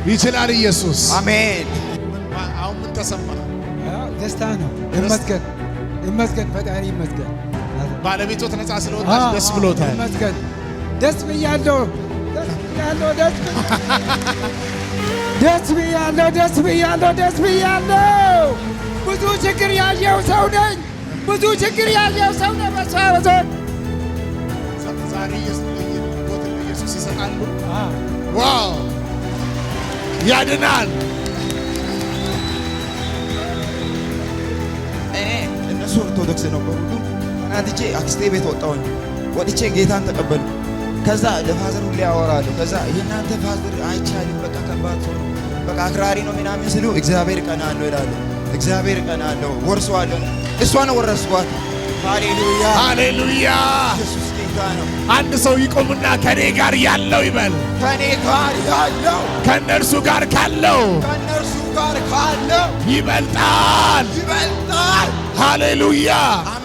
ይችላል ኢየሱስ። አሜን። አሁን ምን ተሰማ? ደስታ ነው። ይመስገን ፈጣሪ ይመስገን። ባለቤቶት ነፃ ስለወጣች ደስ ብሎታል። ይመስገን። ደስ ብያለሁ። ብዙ ችግር ያየው ሰው ነኝ። ዛሬ ኢየሱስ ይሰጣሉ። ዋው ያድናል። እኔ እነሱ ኦርቶዶክስ ነበሩ። እናትቼ አክስቴ ቤት ወጣሁኝ። ወጥቼ ጌታን ተቀበሉ። ከዛ ለፋዘር ሁሌ ያወራሉ። ከዛ የእናንተ ፋዘር አይቻልም፣ በቃ ከባድ ሰው ነው፣ በቃ አክራሪ ነው ምናምን ስሉ እግዚአብሔር ቀና አለው ይላሉ። እግዚአብሔር ቀና አለው ወርሷለሁ። እሷን ወረስኳት። ሃሌሉያ ሃሌሉያ። ኢየሱስ ጌታ ነው። አንድ ሰው ይቆምና ከኔ ጋር ያለው ይበል። ከኔ ጋር ያለው ከነርሱ ጋር ካለው ይበልጣል። ሃሌሉያ። አሜን።